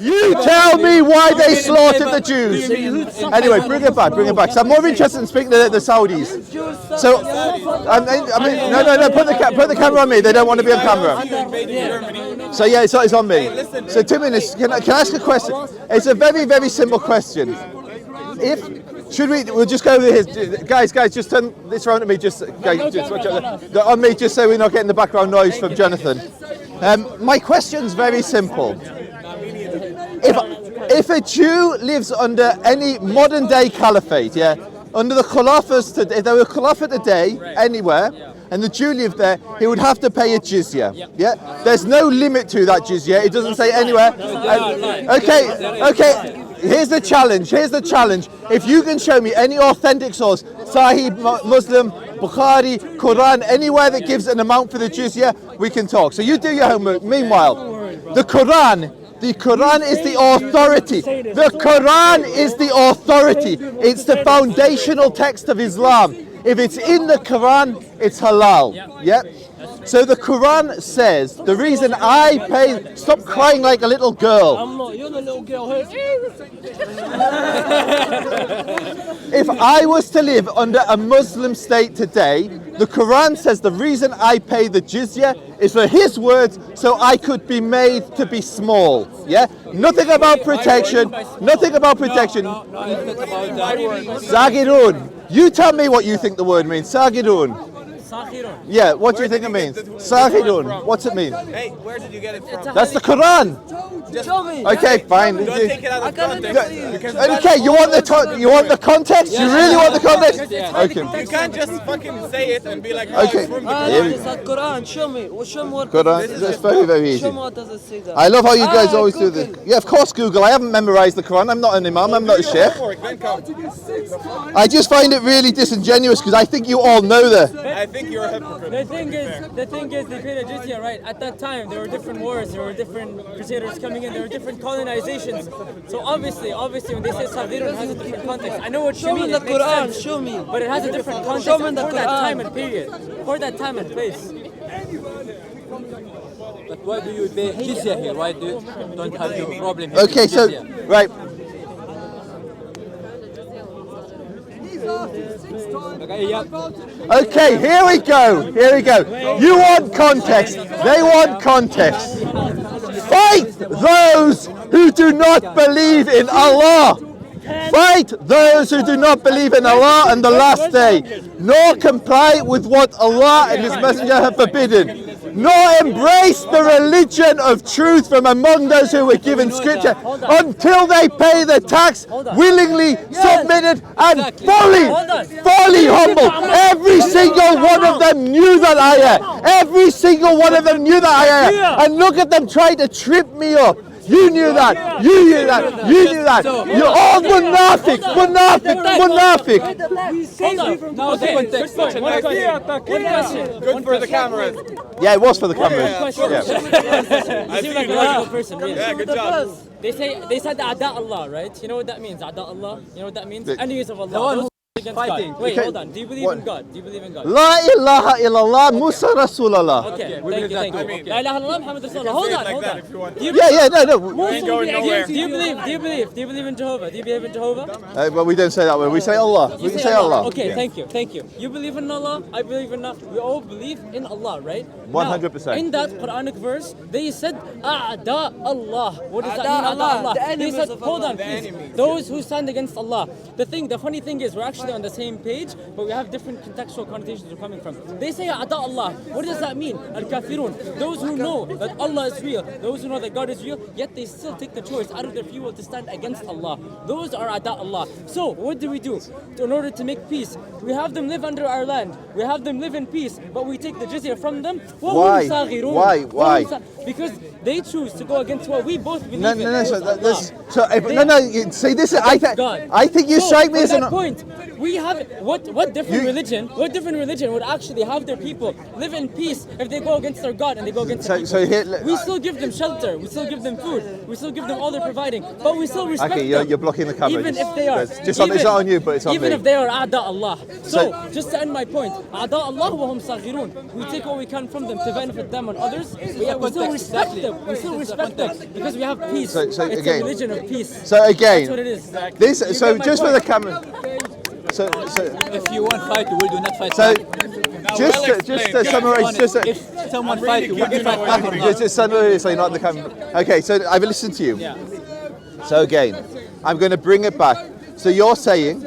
You tell me why they slaughtered the Jews. Anyway, bring it back. So I'm more interested in speaking to the Saudis. So, I mean, no. Put the camera on me. They don't want to be on camera. So yeah, it's on me. So 2 minutes. Can I ask a question? It's a very, very simple question. We'll just go over here. Guys, just turn this around to me. Just watch out. On me, just so we're not getting the background noise from Jonathan. My question's very simple. If a Jew lives under any modern day caliphate, under the Khilafahs today, if there were a Khilafah today, anywhere, and the Jew lived there, he would have to pay a Jizya. There's no limit to that Jizya. It doesn't say anywhere. Okay. Here's the challenge. If you can show me any authentic source, Sahih, Muslim, Bukhari, Quran, anywhere that gives an amount for the Jizya, we can talk. So you do your homework. Meanwhile, the Quran is the authority. The Quran is the authority. It's the foundational text of Islam. If it's in the Quran, it's halal. So the Quran says, the reason I pay... Stop crying like a little girl. I'm not, you're the little girl. If I was to live under a Muslim state today, the Quran says the reason I pay the jizya is for his words, so I could be made to be small. Nothing about protection. Sagirun. You tell me what you think the word means. Sagirun. Yeah, what do you think it means? Sahirun. What's it mean? Hey, where did you get it from? That's the Quran. Okay, fine. Don't take it out of context. Okay, you want the context? You really want the context? Okay. You can't just fucking say it and be like, okay. Quran, show me what Quran. It's very, very easy. Show me what does it say that. I love how you guys always do this. Yeah, of course, Google. I haven't memorized the Quran. I'm not an imam. I'm not a sheikh. I just find it really disingenuous because I think you all know that. I think you're a hypocrite. The thing is, they paid a jizya, right? At that time, there were different wars, there were different crusaders coming in, there were different colonizations. So obviously, when they say Sadirun, it has a different context. I know what you mean. Show me the Quran. Show me. But it has a different context Show me the for that Quran. time and period, for that time and place. But why do you pay jizya here? Why don't have your problem here? Okay, so right. Okay, here we go. You want context. They want context. Fight those who do not believe in Allah. Fight those who do not believe in Allah and the last day, nor comply with what Allah and His Messenger have forbidden, nor embrace the religion of truth from among those who were given scripture until they pay the tax willingly, submitted and fully humble. Every single one of them knew that ayah. And look at them trying to trip me up. You knew that. You're all munafiq. Now the context. Good for the cameras. Yeah, it was for the cameras. You seem like a logical person, really. Yeah, good job. They said A'da Allah, right? You know what that means? A'da Allah. You know what that means? Enemies of Allah. Against fighting. God. Wait, Okay. hold on. Do you believe in God? La ilaha illallah Musa Rasulullah. Okay, we thank believe you. that La ilaha illallah Muhammad Rasulullah. Hold on. Do you No. believe in Jehovah? Do you believe in Jehovah? Well, we don't say that word. We say Allah. We can say Allah. Okay, Yeah. thank you. You believe in Allah, I believe in Allah. We all believe in Allah, right? 100%. Now, in that Quranic verse, they said A'da Allah. What does that mean? A'da Allah, the They enemies said, of hold Allah. on, please. Those who stand against Allah. The funny thing is, we're actually on the same page, but we have different contextual connotations we're coming from. They say A'da Allah. What does that mean? Al-Kafirun. Those who know that Allah is real, those who know that God is real, yet they still take the choice out of their free will to stand against Allah. Those are A'da Allah. So, what do? In order to make peace, we have them live under our land. We have them live in peace, but we take the jizya from them. Why? Because they choose to go against what we both believe in. See, this is. I think you strike me as an. point. We have what different religion? What different religion would actually have their people live in peace if they go against their God and they go against their people? So here, we still give them shelter. We still give them food. We still give them all they're providing. But we still respect okay, them. you're blocking the camera. Even if they are. It's not on you, but it's on even me. if they are A'da Allah. So, just to end my point, A'da Allah wa hum saghirun. We take what we can from them to benefit them and others. We still respect them. We still respect them because we have peace. So it's again, a religion of peace. So again, that's what it is. So just for the camera. So if you want fight, you will do not fight. So back. just to summarize, If someone fight, you will not fight back or not. just summarize, so you're not on the camera. Okay, so I've listened to you. Yeah. So again, I'm going to bring it back. So you're saying,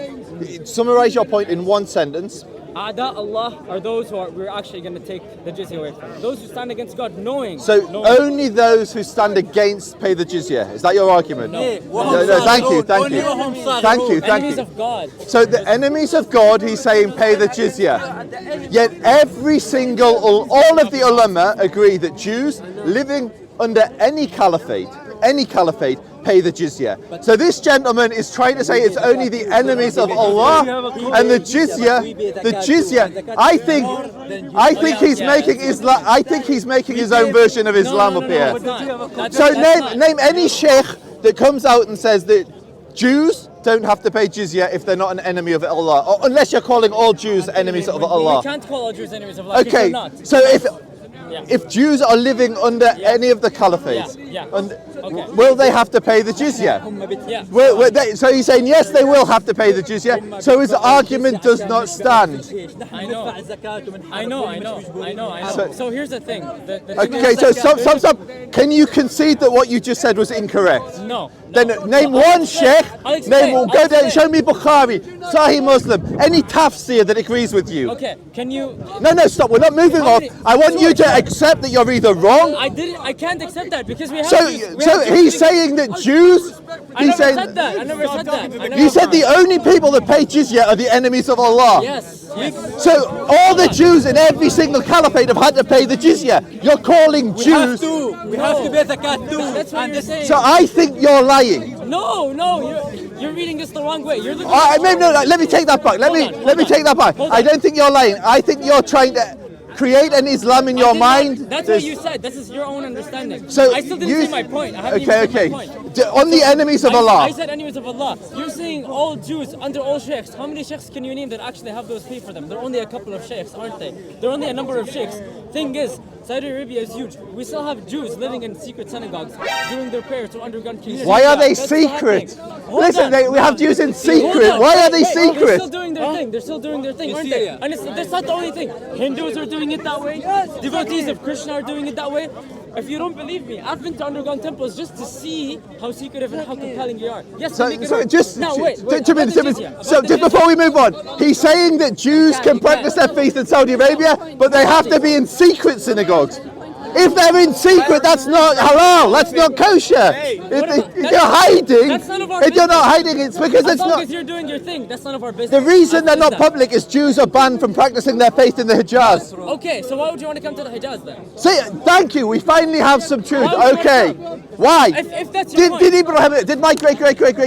summarize your point in one sentence. A'da Allah are those who we're actually going to take the jizya away from. Those who stand against God knowing. Only those who stand against pay the jizya. Is that your argument? No. No, thank you. Enemies of God. So the enemies of God, he's saying pay the jizya. Yet every single, all of the ulama agree that Jews living under any caliphate, pay the jizya. So this gentleman is trying to say it's only the enemies of Allah and the jizya. I think he's making Islam. I think he's making his own version of Islam up here. So name any sheikh that comes out and says that Jews don't have to pay jizya if they're not an enemy of Allah, or unless you're calling all Jews enemies of Allah. We can't call all Jews enemies of Allah. Okay, so if Jews are living under any of the caliphates, will they have to pay the jizya? Yeah. So he's saying yes, they will have to pay the jizya. So his argument does not stand. I know. So here's the thing. Okay, so stop. Can you concede that what you just said was incorrect? No. Then name one sheikh. Go there. Show me Bukhari, Sahih Muslim, any tafsir that agrees with you. Okay. Can you? No, stop. We're not moving on. I want you to accept that you're either wrong. I can't accept that because we have. So he's saying that Jews. I never said that. You said the only people that pay jizya are the enemies of Allah. Yes. So all the Jews in every single caliphate have had to pay the jizya. You're calling Jews. We have to pay zakat too. That's what you're saying. So I think you're lying. No, you're reading this the wrong way. You're looking. Let me take that back. Let me take that back. I don't think you're lying. I think you're trying to create an Islam in your mind. That's what you said. This is your own understanding. So I still didn't say my point. I haven't okay. even said my point. On the enemies of Allah. I said enemies of Allah. You're saying all Jews under all sheikhs. How many sheikhs can you name that actually have those pay for them? There are only a couple of sheikhs, aren't they? There are only a number of sheikhs. Thing is, Saudi Arabia is huge. We still have Jews living in secret synagogues doing their prayers to underground communities. Why are they secret? Listen, we have Jews in secret. Why are they secret? They're still doing their thing. Aren't they? And that's not the only thing. Hindus are doing it that way. Devotees of Krishna are doing it that way. If you don't believe me, I've been to underground temples just to see how secretive and how compelling you are. Yes, So just wait. before we move on, he's saying that Jews can practice their faith in Saudi Arabia, but they have to be in secret synagogues. If they're in secret, that's not halal. That's not kosher. If you're hiding, if you're not hiding, it's because it's not. As long as you're doing your thing, that's none of our business. The reason they're not public is Jews are banned from practicing their faith in the Hijaz. Okay, so why would you want to come to the Hijaz then? See, thank you. We finally have some truth. Okay, why? If that's your point. Did my great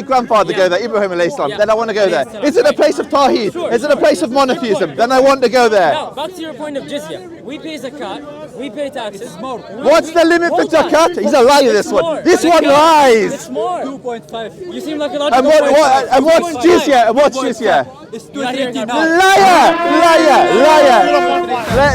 grandfather go there? Ibrahim alayhi salam. Then I want to go there. Is it a place of Tawheed? Is it a place of monotheism? Then I want to go there. Now, back to your point of jizya. We pay zakat, we pay taxes. What's the limit for zakat? He's a liar, this one. This one lies. It's more. 2.5. You seem like a lot And what's jizya? And what's jizya? It's 2.39. Liar!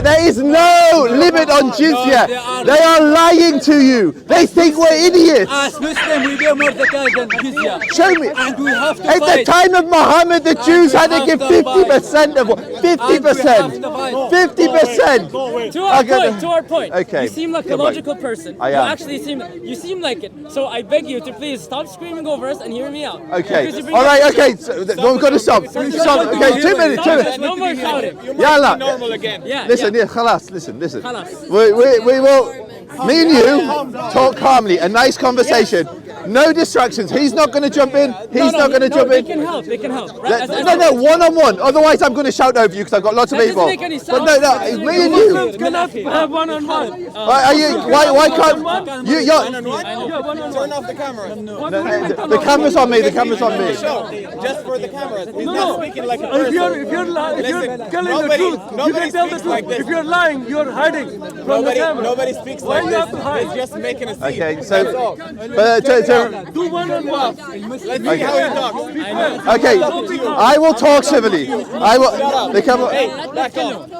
There is no limit on jizya. They are lying to you. They think we're idiots. As Muslims, we pay more zakat than jizya. Show me. And we have to At the fight. time of Muhammad, the Jews had to give 50% of 50%. 50%. To our point. Okay. You seem like a logical person. I You am. actually you seem like it. So I beg you to please stop screaming over us and hear me out. Okay. Because you bring All right. up- Okay. So, we've got to stop. Okay. 2 minutes. No more shouting. Yalla. Normal again. Yeah. Listen, yeah. khalas, listen. Khalas. We will, me and you, talk calmly, a nice conversation. No distractions. He's not going to jump in. He's not going to jump They in. can help. They can help. Right? No, one-on-one. Otherwise, I'm going to shout over you because I've got lots of That people. doesn't make any But sense. no, it's me and you. cannot have one-on-one. Why can't you? Turn off the camera. The camera's on me. The camera's on me. Show. Just for the cameras. He's not speaking like a person. If you're telling the truth, you can tell the like truth. this. If you're lying, you're hiding from the camera. Nobody speaks Why like you have to this. hide? He's just making a scene. Okay, That's so all. Do one-on-one. Let's see how he talks. okay, I will talk civilly. I will. The camera. Hey, back off.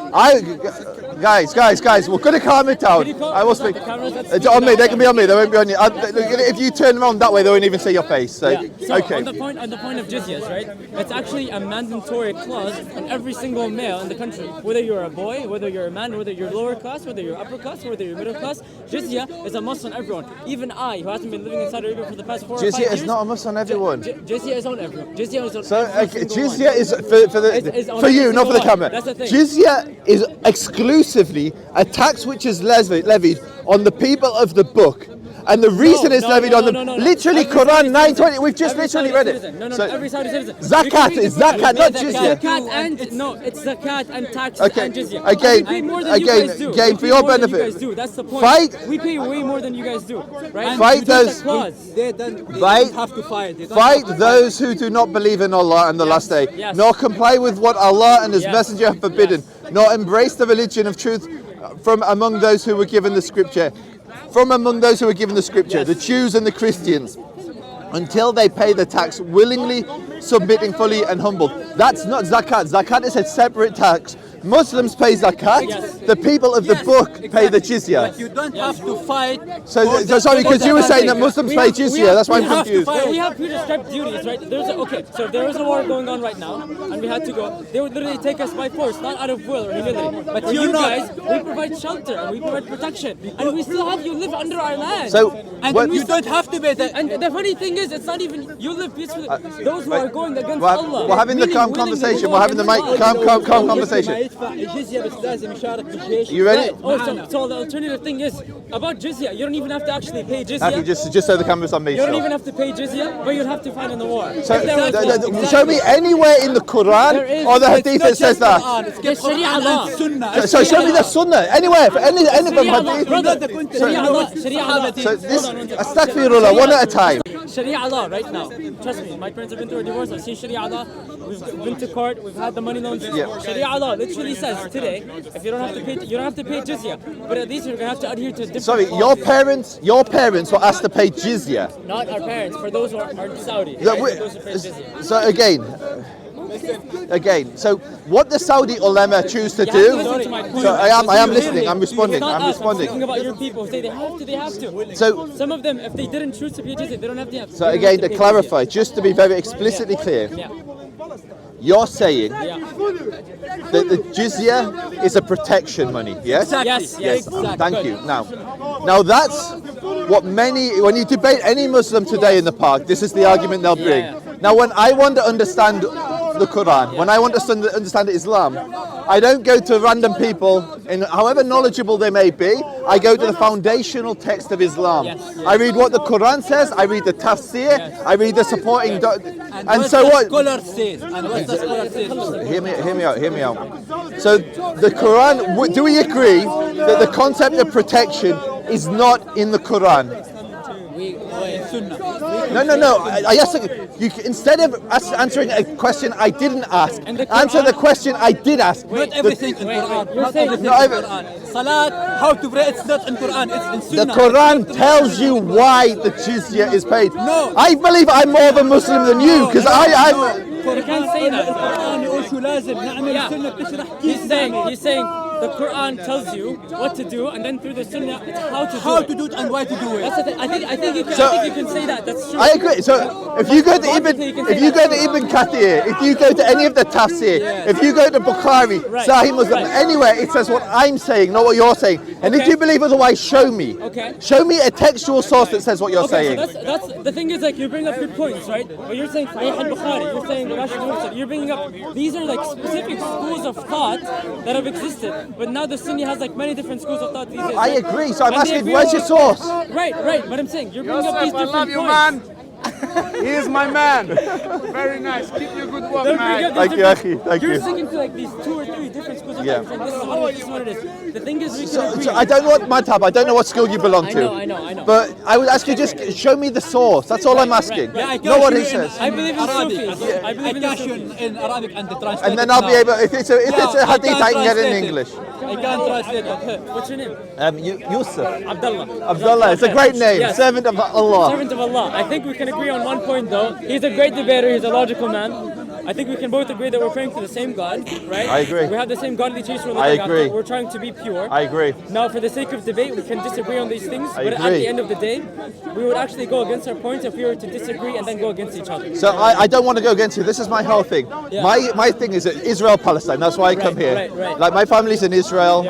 Guys, we're going to calm it down. I will speak. It's on me. They can be on me. They won't be on you. If you turn around that way, they won't even see your face. So, So okay. on the point of jizyas, right? It's actually a mandatory clause on every single male in the country. Whether you're a boy, whether you're a man, whether you're lower class, whether you're upper class, whether you're middle class, jizya is a must on everyone. Even I, who hasn't been living in Saudi Arabia for the past 4 or 5 years. Jizya is not a must on everyone. Jizya is on everyone. Jizya is on So every single jizya one. is It's on for every you, not for the single one. camera. That's the thing. Jizya is exclusively a tax which is levied on the people of the book. And the reason it's levied on them, literally Every Quran Saudi 9:20, we've just every literally Saudi read it. citizen. No, So- every Saudi citizen. Zakat is zakat, not jizya. Zakat and no, it's zakat and tax Okay, and jizya. again, We pay more than you guys do. again, We for pay your more than benefit. you guys do. That's the point. Fight- We pay way more than you guys do, right? Fight We don't those- clause. They don't Fight- have to fight. They don't Fight have to those who do not believe in Allah and the last day, Yes. nor comply with what Allah and His Yes. Messenger have forbidden, nor embrace the religion of truth from among those who were given the scripture. From among those who were given the scripture, the Jews and the Christians, until they pay the tax willingly, submitting fully and humbled. That's not zakat. Zakat is a separate tax. Muslims pay zakat. Yes. The people of the book pay the But jizya. you don't have to fight. So sorry, because you were saying that Muslims pay jizya. That's why I'm confused. We have prescribed duties, right? So if there is a war going on right now, and we had to go, they would literally take us by force, not out of will or humility. But you guys, we provide shelter and we provide protection, and we still have you live under our land. So And what- you don't have to pay that. And the funny thing is, it's not even you live peacefully. Those who are going against we're, Allah. we're having the meaning calm willingly conversation. go We're having the mic against calm Allah. conversation. الجزية بس لازم يشارك بالجيش. You ready? So the alternative thing is about jizya. You don't even have to actually pay jizya. Happy, just so the camera's on me. You don't sure. even have to pay jizya, but you'll have to fight in the war. So, If there was- show me anywhere in the Quran There is- or the hadith that says that. There's Sharia law. So show me the sunnah anywhere for any of them Sharia law, hadith. brother. Sharia law. Sharia law. So this Hold on. astaghfirullah one at a time. Sharia law right now. Trust me, my parents have been through a divorce. I've seen Sharia law. We've been to court. We've had the money loans. Yeah. Sharia law literally says today, if you don't have to pay, you don't have to pay jizya. But at least you're gonna have to adhere to different. Sorry, policies. your parents were asked to pay jizya. Not our parents. For those who are Saudi. Yeah, right? we- For those who pay jizya. So again, so what the Saudi ulama choose to You have to do. listen to my point. So I am listening. I'm responding. It's not I'm us. I'm speaking responding. about your people. Say they have to. They have to. So Some of them, if they didn't choose to pay jizya, they don't have to. so again, to clarify, just to be very explicitly clear, Yeah. you're saying Yeah. that the jizya is a protection money, yes? Yes. Yes, Exactly. thank Good. you. Now that's what when you debate any Muslim today in the park, this is the argument they'll bring. Yeah. Now, when I want to understand the Quran, when I want to understand Islam, I don't go to random people, and however knowledgeable they may be, I go to the foundational text of Islam. Yes. I read what the Quran says, I read the tafsir, I read the supporting, and what so the what? scholar says. And what the scholar says. Hear me out. So the Quran, do we agree that the concept of protection is not in the Quran? No. I asked you instead of answering a question I didn't ask, And the answer Quran- the question I did ask. Not everything in wait, Quran. you're Not saying- everything No, in Quran. Salat, how to pray, it's not in Quran. It's in The Sunnah. Quran tells you why the jizya is paid. No. I believe I'm more of a Muslim than you because I'm. You can't say that. القرآن يقول شو لازم نعمل Yeah. السنة بتشرح كيف He's saying the Quran tells you what to do, and then through the Sunnah, it's how to do how it. to do it and why to do it. That's the thing. I think you can. So- I think you can say that. That's true. I agree. So if you go to Ibn Kathir, if you go to any of the tafsir, if you go to Bukhari, Right. Sahih Muslim, Right. anywhere it says what I'm saying, not what you're saying. And if you believe otherwise, show me. Okay. Show me a textual source that says what you're saying. So that's the thing is like you bring up good points, right? But you're saying Sahih al-Bukhari, you're saying Rashid Mursal, you're bringing up these are like specific schools of thought that have existed. But now the Sunni has like many different schools of thought these days. I agree. So I'm And they asking, agree where's your on- source? Right. But I'm saying you're bringing up these Joseph, I different love points. you, man. He is my man. Very nice. Keep your good work, They're bringing man. up these Thank you, different- Akhi. Thank You're you. sticking to like these 2 or 3 different schools of Yeah. thought. You're saying, this is what it is. The thing is we can So agree. I don't know what madhab, I don't know what school you belong to. I know. But I would ask you just show me the source. That's all I'm asking. Yeah, I Not what he catch you in says. I believe in Arabic. Sufis. I believe in catch you Sufis. in Arabic and translate. And then I'll be able, if it's a hadith, I can get it in English. I can't translate it. What's your name? Yusuf. Abdullah. Abdullah, it's a great name. Yes. Servant of Allah. Servant of Allah. I think we can agree on one point though. He's a great debater, he's a logical man. I think we can both agree that we're praying to the same God, right? I agree. We have the same godly taste for I agree. We're trying to be pure. I agree. Now, for the sake of debate, we can disagree on these things, but at agree. the end of the day, we would actually go against our points if we were to disagree and then go against each other. So I don't want to go against you. This is my whole thing. Yeah. My thing is Israel Palestine. That's why I come here. right. Like my family's in Israel.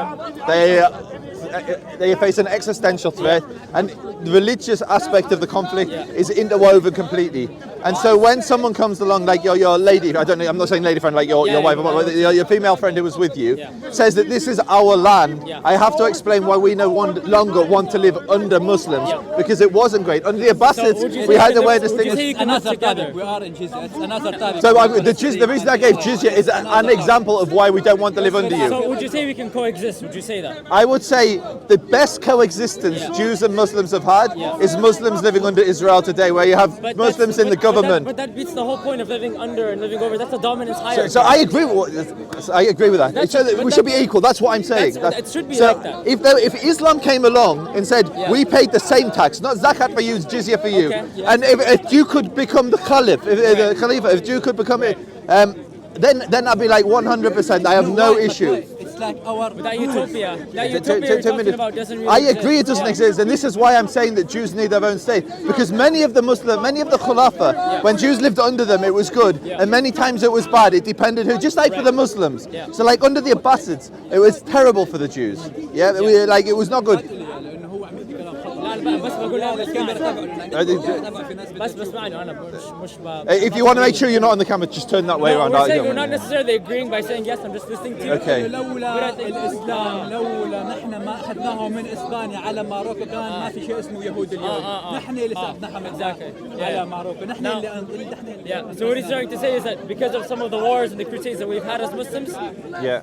They face an existential threat, and the religious aspect of the conflict is interwoven completely. And so when someone comes along, like your lady, I don't know, I'm not saying lady friend, like your wife, your female friend who was with you, says that this is our land, I have to explain why we no longer want to live under Muslims, because it wasn't great. Under the Abbasids, we had the way this thing was. Another topic. We are in Jizya. It's another topic. So the reason I gave Jizya is an example of why we don't want to live under you. So would you say we can coexist? Would you say that? I would say the best coexistence Jews and Muslims have had is Muslims living under Israel today, where you have But Muslims that's- in the but government. But that beats the whole point of living under and living over. That's a dominance hierarchy. So I agree with I agree with that. We should be equal. That's what I'm saying. It should be so like that. If Islam came along and said we paid the same tax, not zakat for you, jizya for you, Okay, yeah. and if you could become the caliph, the khalifa, if you could become it, then I'd be like 100%. I have no issue. It's like our That utopia you're 2 talking minutes. about doesn't really I exist. agree it doesn't exist, and this is why I'm saying that Jews need their own state. Because many of the Khulafa, when Jews lived under them, it was good, and many times it was bad. It depended who, just like for the Muslims. So like under the Abbasids, it was terrible for the Jews. It was not good. بس بقول لها بس بسمعني انا مش If you want to make sure you're not on the camera, just turn that way around. we're not necessarily agreeing by saying yes. I'm just listening to you. Okay. لولا الاسلام لولا نحن ما اخذناهم من اسبانيا على ماروكو كان ما في شيء اسمه يهود اليوم نحن اللي ساعدناهم على ماروكو نحن اللي Yeah. So what he's trying to say is that because of some of the wars and the crusades that we've had as Muslims,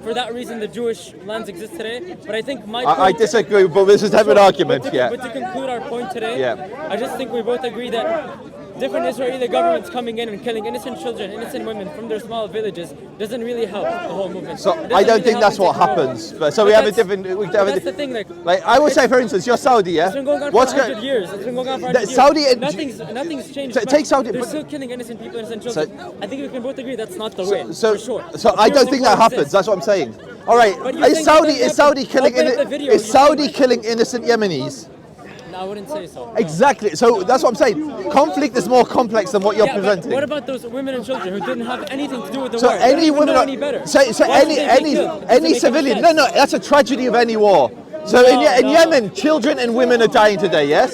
for that reason the Jewish lands exist today. But I think I disagree, but this is a different argument. But to conclude our point today, I just think we both agree that different Israeli governments coming in and killing innocent children, innocent women from their small villages doesn't really help the whole movement. So I don't think that's what happens. So we have a different. That's the thing. Like I would say, for instance, you're Saudi, yeah. It's been going on for 100 years. It's been going on for 100 years. Saudi and nothing's changed. take Saudi. They're still killing innocent people, innocent children. I think we can both agree that's not the way. For sure. So I don't think that happens. That's what I'm saying. All right, is Saudi killing innocent Yemenis? No, I wouldn't say so. Exactly. So that's what I'm saying. Conflict is more complex than what you're presenting. But what about those women and children who didn't have anything to do with the So war? any women, any better. any civilian. No, that's a tragedy of any war. So in Yemen, children and women are dying today. Yes.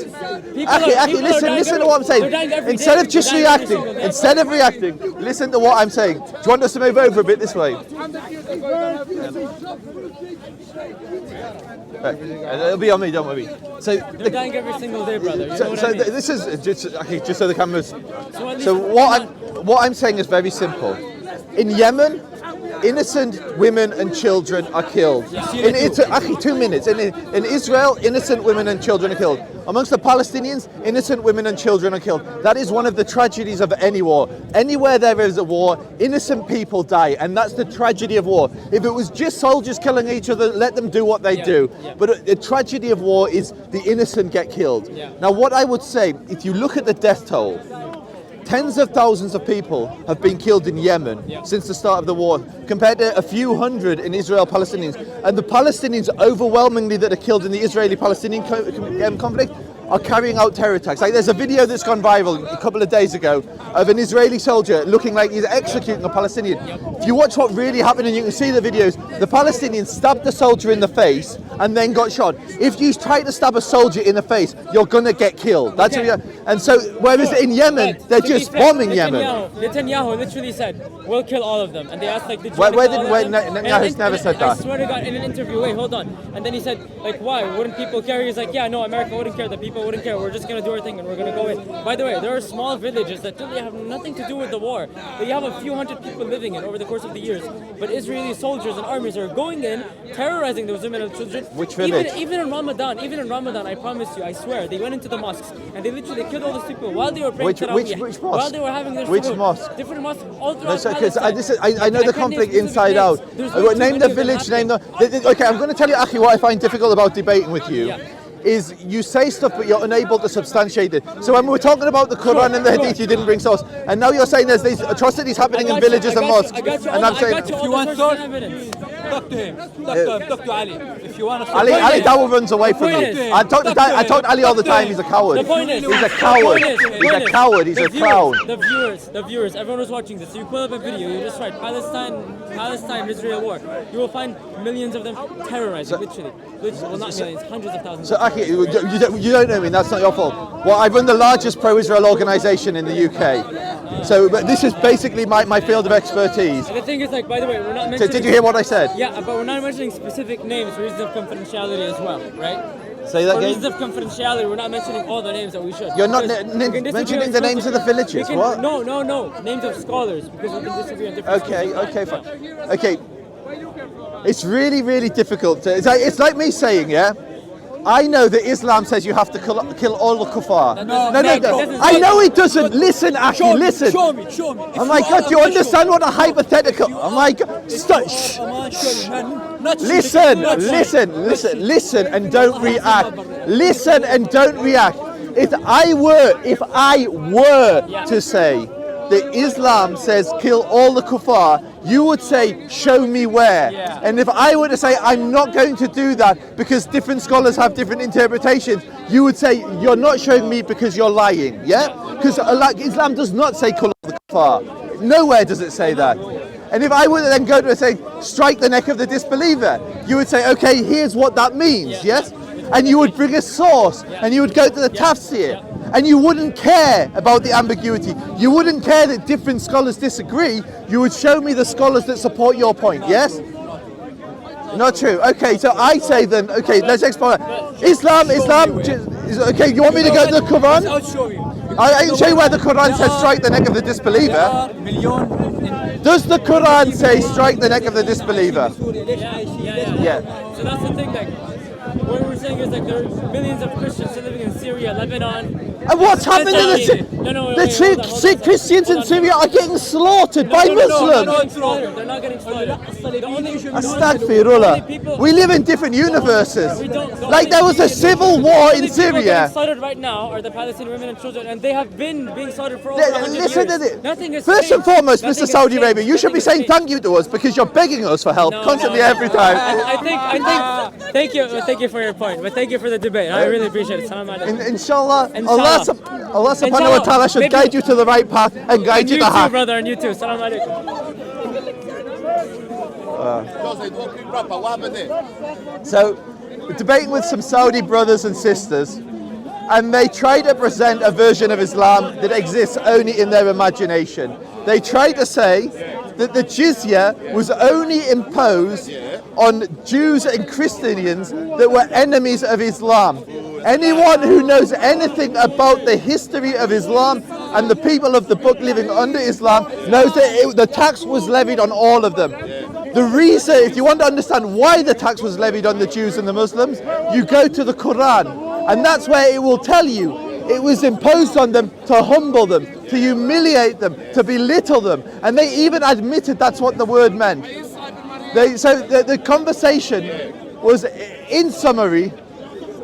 Listen to what I'm saying. Instead of just reacting, listen to what I'm saying. Do you want us to move over a bit this way? It'll be on me, don't worry. So they're dying every single day, brother. You know what I mean? This is just so the cameras. So what I'm saying is very simple. In Yemen, innocent women and children are killed. In 2 minutes. In Israel, innocent women and children are killed. Amongst the Palestinians, innocent women and children are killed. That is one of the tragedies of any war. Anywhere there is a war, innocent people die, and that's the tragedy of war. If it was just soldiers killing each other, let them do what they do. But the tragedy of war is the innocent get killed. Now, what I would say, if you look at the death toll, tens of thousands of people have been killed in Yemen since the start of the war, compared to a few hundred in Israel-Palestinians. And the Palestinians overwhelmingly that are killed in the Israeli-Palestinian conflict are carrying out terror attacks. Like there's a video that's gone viral a couple of days ago of an Israeli soldier looking like he's executing a Palestinian. If you watch what really happened, and you can see the videos, the Palestinians stabbed the soldier in the face and then got shot. If you try to stab a soldier in the face, you're gonna get killed. That's and so whereas in Yemen, they're just bombing Yemen. Netanyahu literally said, "We'll kill all of them," and they asked like, "Did you Where kill did all of them?" Netanyahu's never said that? I swear to God, in an interview. Wait, hold on. And then he said, like, "Why wouldn't people care?" He's like, "Yeah, no, America wouldn't care. The people wouldn't care. We're just gonna do our thing and we're gonna go in." By the way, there are small villages that really have nothing to do with the war. They have a few hundred people living in over the course of the years. But Israeli soldiers and armies are going in, terrorizing those women and children. Which village? Even in Ramadan, I promise you, I swear, they went into the mosques and they literally killed all those people while they were praying Taraweeh, which mosque? while they were having their Which suhoor. mosque? Different mosques all throughout I know the conflict inside out. Name the village, name the... Okay, I'm going to tell you, Akhi, what I find difficult about debating with you. Is you say stuff but you're unable to substantiate it. So when we were talking about the Quran and the Hadith, you didn't bring source, and now you're saying there's these atrocities happening in villages and mosques, and I'm saying, if you want source, talk to him, talk to Ali. If you want to Ali Dawah runs away from me. I talk to Ali all the time. He's a coward. He's a coward. He's a coward. He's a clown. The viewers, everyone who's watching this, you pull up a video, you just write Palestine-Israel war. You will find millions of them terrorizing, literally. Well, not millions, hundreds of thousands. So, Aki, you don't know me, that's not your fault. Well, I run the largest pro-Israel organisation in the UK. So, but this is basically my field of expertise. And the thing is, like, by the way, we're not mentioning... Did you hear what I said? Yeah, but we're not mentioning specific names for reasons of confidentiality as well, right? Say that for again? reasons of confidentiality, we're not mentioning all the names that we should. You're not mentioning the names of the villages, what? No. Names of scholars, because we can disagree on different Okay, fine. Okay. It's really, really difficult. It's like me saying, yeah, I know that Islam says you have to kill all the kuffar. No. I know it doesn't. Listen, Aki, listen. Show me. Oh my God, do you understand what a hypothetical? Oh my God, stop. Shh. Listen, and don't react. Listen and don't react. If I were to say that Islam says kill all the kuffar, you would say, show me where. Yeah. And if I were to say, I'm not going to do that because different scholars have different interpretations, you would say, you're not showing me because you're lying, yeah? Because Islam does not say kill all the kuffar. Nowhere does it say that. And if I were to then go to say, strike the neck of the disbeliever, you would say, okay, here's what that means, yes? And you would bring a source, and you would go to the tafsir, and you wouldn't care about the ambiguity. You wouldn't care that different scholars disagree. You would show me the scholars that support your point, yes? Not true. Okay, so I say then, okay, let's explore that. Islam, okay, you want me to go to the Quran? I'll show you. I can show you where the Quran says strike the neck of the disbeliever. Does the Quran say strike the neck of the disbeliever? Yeah. So that's the thing, like, what we're saying is like there are millions of Christians living in Syria, Lebanon. And what's happening the Christians in Syria are getting slaughtered by Muslims. They're not getting slaughtered. Astaghfirullah. We live in different universes. Like there was a civil war in Syria. Getting slaughtered right now are the Palestinian women and children, and they have been being slaughtered for over 100 years. Nothing is First and foremost, Mr. Saudi Arabia, you should be saying thank you to us because you're begging us for help constantly every time. I think thank you for your point, but thank you for the debate. I really appreciate it. Inshallah, Allah subhanahu wa ta'ala should guide you to the right path and guide you to haq. Brother, and you too. Salam alaikum. So, debating with some Saudi brothers and sisters, and they try to present a version of Islam that exists only in their imagination. They try to say that the jizya was only imposed on Jews and Christians that were enemies of Islam. Anyone who knows anything about the history of Islam and the people of the book living under Islam knows that the tax was levied on all of them. The reason, if you want to understand why the tax was levied on the Jews and the Muslims, you go to the Quran, and that's where it will tell you it was imposed on them to humble them, to humiliate them, to belittle them, and they even admitted that's what the word meant. So the conversation was, in summary,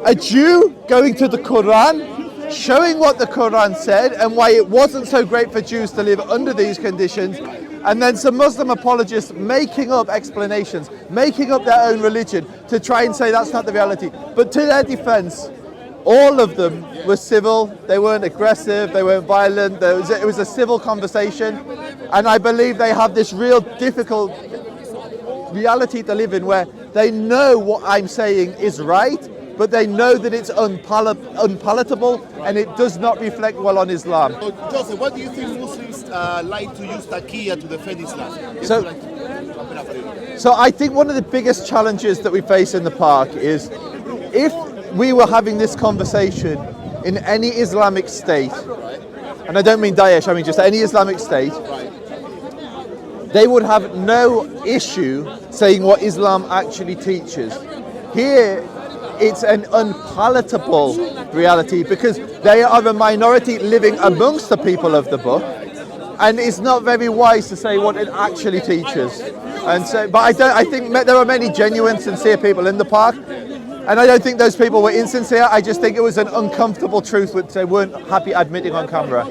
a Jew going to the Quran, showing what the Quran said and why it wasn't so great for Jews to live under these conditions, and then some Muslim apologists making up explanations, making up their own religion to try and say that's not the reality. But to their defense, all of them were civil, they weren't aggressive, they weren't violent, it was a civil conversation, And I believe they have this real difficult reality to live in where they know what I'm saying is right, but they know that it's unpalatable and it does not reflect well on Islam. So, Joseph, what do you think Muslims like to use taqiyya to defend Islam? So I think one of the biggest challenges that we face in the park is if we were having this conversation in any Islamic state, and I don't mean Daesh, I mean just any Islamic state, they would have no issue saying what Islam actually teaches. Here, it's an unpalatable reality because they are a minority living amongst the people of the book, and it's not very wise to say what it actually teaches. And so, but I think there are many genuine, sincere people in the park, and I don't think those people were insincere. I just think it was an uncomfortable truth which they weren't happy admitting on camera.